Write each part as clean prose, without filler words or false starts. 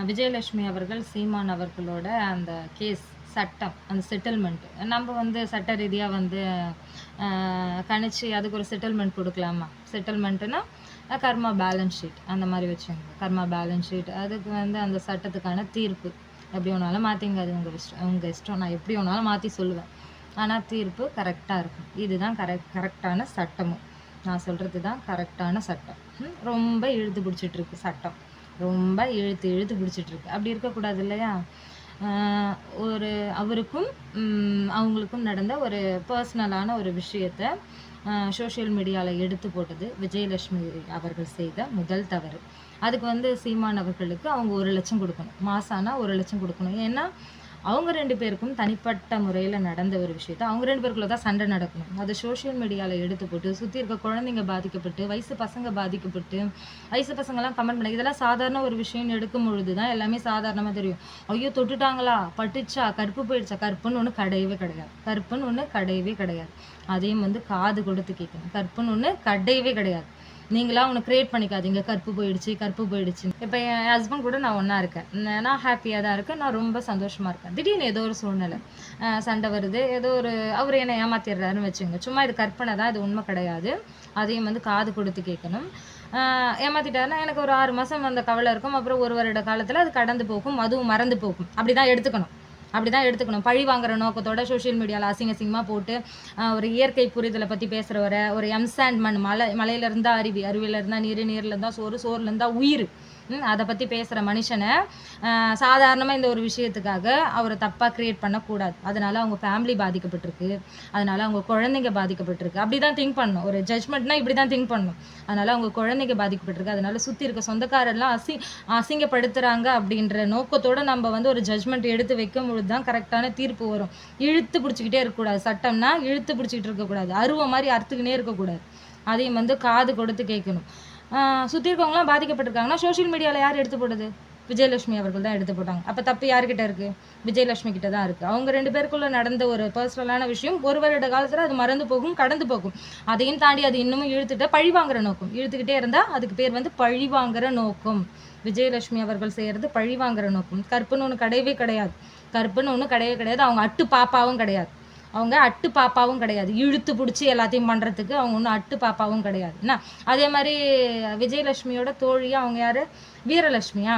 விஜயலட்சுமி அவர்கள் சீமான் அவர்களோட அந்த கேஸ் சட்டம் அந்த செட்டில்மெண்ட் நம்ம வந்து சட்ட ரீதியாக வந்து கணிச்சு அதுக்கு ஒரு செட்டில்மெண்ட் கொடுக்கலாமா? செட்டில்மெண்ட்டுனா கர்மா பேலன்ஸ் ஷீட் அந்த மாதிரி வச்சுங்க. கர்மா பேலன்ஸ் ஷீட் அதுக்கு வந்து அந்த சட்டத்துக்கான தீர்ப்பு எப்படி வேணாலும் மாற்றிங்க. அது உங்கள் இஷ்டம். நான் எப்படி வேணாலும் மாற்றி சொல்லுவேன். ஆனால் தீர்ப்பு கரெக்டாக இருக்கும். இதுதான் கரெக்டான சட்டமும். நான் சொல்கிறது தான் கரெக்டான சட்டம். ரொம்ப இழுத்து பிடிச்சிட்ருக்கு சட்டம். ரொம்ப இழுத்து பிடிச்சிட்ருக்கு. அப்படி இருக்கக்கூடாது இல்லையா? ஒரு அவருக்கும் அவங்களுக்கும் நடந்த ஒரு பர்சனலான ஒரு விஷயத்த சோஷியல் மீடியாவில் எடுத்து போட்டது விஜயலட்சுமி அவர்கள் செய்த முதல் தவறு. அதுக்கு வந்து சீமான் அவர்களுக்கு அவங்க 1 லட்சம் கொடுக்கணும். மாசானா 1 லட்சம் கொடுக்கணும். ஏன்னா அவங்க 2 பேருக்கும் தனிப்பட்ட முறையில் நடந்த ஒரு விஷயத்த அவங்க 2 பேருக்குள்ள தான் சண்டை நடக்கணும். அதை சோஷியல் மீடியாவில் எடுத்து போட்டு சுற்றி இருக்க குழந்தைங்க பாதிக்கப்பட்டு, வயசு பசங்க பாதிக்கப்பட்டு, வயசு பசங்கள்லாம் கமெண்ட் பண்ண இதெல்லாம் சாதாரண ஒரு விஷயம்னு எடுக்கும் பொழுது தான் எல்லாமே சாதாரணமாக தெரியும். ஐயோ தொட்டுட்டாங்களா, பட்டுச்சா, கருப்பு போயிடுச்சா? கருப்புன்னு ஒன்று கிடையவே கிடையாது. கருப்புன்னு ஒன்று கிடையவே கிடையாது. அதையும் வந்து காது கொடுத்து கேட்கணும். கருப்புன்னு ஒன்று கிடையவே கிடையாது. நீங்களா ஒன்று க்ரியேட் பண்ணிக்காதீங்க. கருப்பு போயிடுச்சு. இப்போ என் ஹஸ்பண்ட் கூட நான் ஒன்றா இருக்கேன். நான் ஹாப்பியாக தான் இருக்கேன். நான் ரொம்ப சந்தோஷமாக இருக்கேன். திடீர்னு ஏதோ ஒரு சூழ்நிலை சண்டை வருது. ஏதோ ஒரு அவர் என்னை ஏமாத்திடுறாருன்னு வச்சுங்க. சும்மா இது கற்பனை தான், இது உண்மை கிடையாது. அதையும் வந்து காது கொடுத்து கேட்கணும். ஏமாத்திட்டாருன்னா எனக்கு ஒரு 6 மாதம் அந்த கவலை இருக்கும். அப்புறம் 1 வருட காலத்தில் அது கடந்து போகும். அதுவும் மறந்து போகும். அப்படி தான் எடுத்துக்கணும். பழி வாங்குற நோக்கத்தோட சோஷியல் மீடியாவில் அசிங்கமாக போட்டு ஒரு இயற்கை புரிதலை பற்றி பேசுகிறவரை, ஒரு எம்சாண்ட் மண், மலையில இருந்தால் அருவி, அருவியில் இருந்தால் நீர், நீரில் இருந்தால் சோறு, சோறுல இருந்தால் உயிர், அதை பற்றி பேசுகிற மனுஷனை சாதாரணமாக இந்த ஒரு விஷயத்துக்காக அவரை தப்பாக க்ரியேட் பண்ணக்கூடாது. அதனால் அவங்க ஃபேமிலி பாதிக்கப்பட்டிருக்கு. அதனால் அவங்க குழந்தைங்க பாதிக்கப்பட்டிருக்கு. அப்படி தான் திங்க் பண்ணணும். ஒரு ஜட்ஜ்மெண்ட்னா இப்படி தான் திங்க் பண்ணணும். அதனால் அவங்க குழந்தைங்க பாதிக்கப்பட்டிருக்கு. அதனால் சுற்றி இருக்க சொந்தக்காரெல்லாம் அசிங்கப்படுத்துகிறாங்க அப்படின்ற நோக்கத்தோடு நம்ம வந்து ஒரு ஜட்ஜ்மெண்ட் எடுத்து வைக்கும் பொழுது தான் கரெக்டான தீர்ப்பு வரும். இழுத்து பிடிச்சிக்கிட்டே இருக்கக்கூடாது. சட்டம்னா இழுத்து பிடிச்சிக்கிட்டு இருக்கக்கூடாது. அருவ மாதிரி அறுத்துக்கினே இருக்கக்கூடாது. அதையும் வந்து காது கொடுத்து கேட்கணும். சுற்றி இருக்கவங்களாம் பாதிக்கப்பட்டிருக்காங்கன்னா சோஷியல் மீடியாவில் யார் எடுத்து போடுது? விஜயலட்சுமி அவர்கள் தான் எடுத்து போட்டாங்க. அப்போ தப்பு யார்கிட்ட இருக்குது? விஜயலட்சுமி கிட்ட தான் இருக்குது. அவங்க 2 பேருக்குள்ளே நடந்த ஒரு பர்சனலான விஷயம் 1 வருட காலத்தில் அது மறந்து போகும், கடந்து போகும். அதையும் தாண்டி அது இன்னமும் பழிவாங்கிற நோக்கம் இழுத்துக்கிட்டே இருந்தால் அதுக்கு பேர் வந்து பழிவாங்கிற நோக்கம். விஜயலட்சுமி அவர்கள் செய்கிறது பழிவாங்கிற நோக்கம். கற்புன்னு ஒன்று கிடையவே கிடையாது. அவங்க அட்டு பாப்பாவும் கிடையாது. இழுத்து பிடிச்சி எல்லாத்தையும் பண்ணுறதுக்கு அவங்க ஒன்றும் அட்டு பாப்பாவும் கிடையாது. என்ன அதே மாதிரி விஜயலட்சுமியோட தோழியாக அவங்க யார்? வீரலட்சுமியா?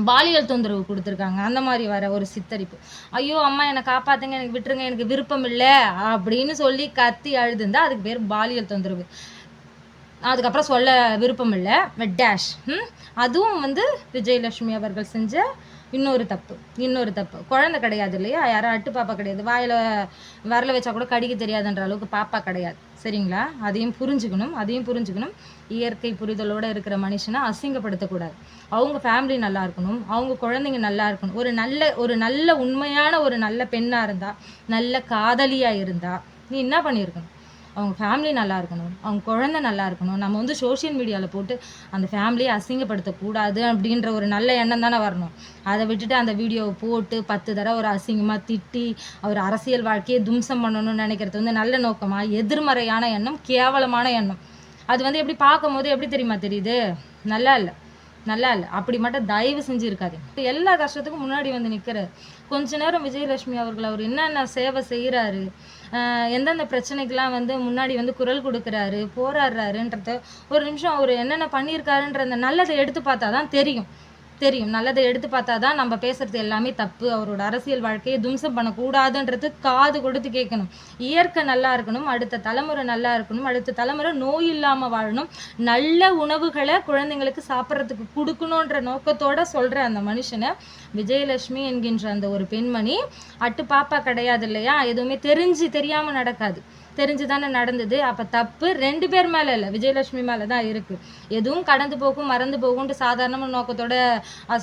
பாலியல் தொந்தரவு கொடுத்துருக்காங்க. அந்த மாதிரி வர ஒரு சித்தரிப்பு. ஐயோ அம்மா என்னை காப்பாற்றுங்க, எனக்கு விட்டுருங்க, எனக்கு விருப்பம் இல்லை அப்படின்னு சொல்லி கத்தி அழுதுந்தா அதுக்கு பேர் பாலியல் தொந்தரவு. அதுக்கப்புறம் சொல்ல விருப்பம் இல்லை டேஷ். அதுவும் வந்து விஜயலட்சுமி அவர்கள் செஞ்ச இன்னொரு தப்பு. குழந்தை கிடையாது இல்லையா? யாரும் அட்டு பாப்பா கிடையாது. வாயில் விரல வச்சா கூட கடிக்க தெரியாதுன்ற அளவுக்கு பாப்பா கிடையாது. சரிங்களா? அதையும் புரிஞ்சுக்கணும். இயற்கை புரிதலோடு இருக்கிற மனுஷனை அசிங்கப்படுத்தக்கூடாது. அவங்க ஃபேமிலி நல்லா இருக்கணும். அவங்க குழந்தைங்க நல்லா இருக்கணும். ஒரு நல்ல உண்மையான ஒரு நல்ல பெண்ணாக இருந்தால், நல்ல காதலியாக இருந்தால் நீ என்ன பண்ணியிருக்கணும்? அவங்க ஃபேமிலி நல்லா இருக்கணும். அவங்க குழந்தை நல்லா இருக்கணும். நம்ம வந்து சோஷியல் மீடியாவில் போட்டு அந்த ஃபேமிலியை அசிங்கப்படுத்தக்கூடாது அப்படின்ற ஒரு நல்ல எண்ணம் தானே வரணும். அதை விட்டுட்டு அந்த வீடியோவை போட்டு 10 தடவை ஒரு அசிங்கமாக திட்டி அவர் அரசியல் வாழ்க்கையை தும்சம் பண்ணணும்னு நினைக்கிறது வந்து நல்ல நோக்கமாக? எதிர்மறையான எண்ணம், கேவலமான எண்ணம். அது வந்து எப்படி பார்க்கும்போது எப்படி தெரியுமா தெரியுது? நல்லா இல்லை. அப்படி மட்டும் தயவு செஞ்சு இருக்காது. எல்லா கஷ்டத்துக்கும் முன்னாடி வந்து நிற்கிறார். கொஞ்ச நேரம் விஜயலட்சுமி அவர்கள் அவர் என்னென்ன சேவை செய்கிறாரு, எந்தெந்த பிரச்சனைக்கெல்லாம் வந்து முன்னாடி வந்து குரல் கொடுக்குறாரு, போராடுறாருன்றத ஒரு நிமிஷம் அவர் என்னென்ன பண்ணியிருக்காருன்ற அந்த நல்லதை எடுத்து பார்த்தா தான் தெரியும். நல்லதை எடுத்து பார்த்தா தான் நம்ம பேசுறது எல்லாமே தப்பு. அவரோட அரசியல் வாழ்க்கையை தும்சம் பண்ணக்கூடாதுன்றது காது கொடுத்து கேட்கணும். இயற்கை நல்லா இருக்கணும், அடுத்த தலைமுறை நல்லா இருக்கணும், அடுத்த தலைமுறை நோய் இல்லாமல் வாழணும், நல்ல உணவுகளை குழந்தைங்களுக்கு சாப்பிட்றதுக்கு கொடுக்கணுன்ற நோக்கத்தோட சொல்கிற அந்த மனுஷனை விஜயலட்சுமி என்கின்ற அந்த ஒரு பெண்மணி அட்டு பாப்பா கிடையாது இல்லையா? எதுவுமே தெரியாமல் நடக்காது. தெரிஞ்சு தானே நடந்தது. அப்போ தப்பு 2 பேர் மேலே இல்லை, விஜயலட்சுமி மேலே தான் இருக்குது. எதுவும் கடந்து போகும், மறந்து போகும்ட்டு சாதாரணமாக நோக்கத்தோட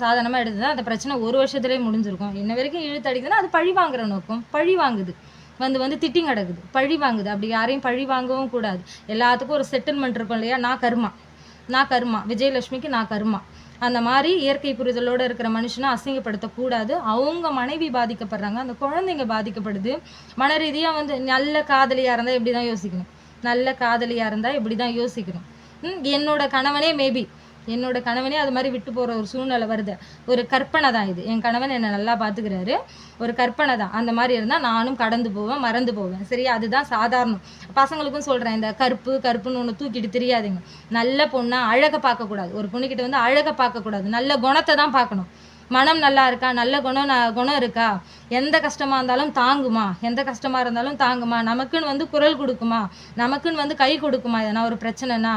சாதாரணமாக எடுத்து தான் அந்த பிரச்சனை 1 வருஷத்துலேயே முடிஞ்சிருக்கும். இன்ன வரைக்கும் இழுத்து அடிக்குதுன்னா அது பழி வாங்குற நோக்கம். பழி வாங்குது, வந்து திட்டி கிடக்குது, பழி வாங்குது. அப்படி யாரையும் பழி வாங்கவும் கூடாது. எல்லாத்துக்கும் ஒரு செட்டில்மெண்ட் இருக்கும் இல்லையா? நான் கர்மா, விஜயலட்சுமிக்கு நான் கர்மா. அந்த மாதிரி இயற்கை புரிதலோடு இருக்கிற மனுஷனை அசிங்கப்படுத்தக்கூடாது. அவங்க மனைவி பாதிக்கப்படுறாங்க, அந்த குழந்தைங்க பாதிக்கப்படுது. மன ரீதியாக வந்து நல்ல காதலியாக இருந்தால் இப்படி தான் யோசிக்கணும். என்னோட கணவனே மேபி என்னோட கணவனே அது மாதிரி விட்டு போகிற ஒரு சூழ்நிலை வருது. ஒரு கற்பனை தான் இது. என் கணவன் என்னை நல்லா பார்த்துக்கிறாரு. ஒரு கற்பனை தான். அந்த மாதிரி இருந்தால் நானும் கடந்து போவேன், மறந்து போவேன். சரியா? அதுதான் சாதாரணம். பசங்களுக்கும் சொல்கிறேன், இந்த கருப்புன்னு ஒன்று தூக்கிட்டு தெரியாதுங்க. நல்ல பொண்ணா அழகை பார்க்கக்கூடாது. ஒரு பொண்ணுக்கிட்ட வந்து அழகை பார்க்கக்கூடாது, நல்ல குணத்தை தான் பார்க்கணும். மனம் நல்லா இருக்கா, நல்ல குணம் இருக்கா, எந்த கஷ்டமாக இருந்தாலும் தாங்குமா, எந்த கஷ்டமாக இருந்தாலும் தாங்குமா, நமக்குன்னு வந்து குரல் கொடுக்குமா, நமக்குன்னு வந்து கை கொடுக்குமா, எதனா ஒரு பிரச்சனைனா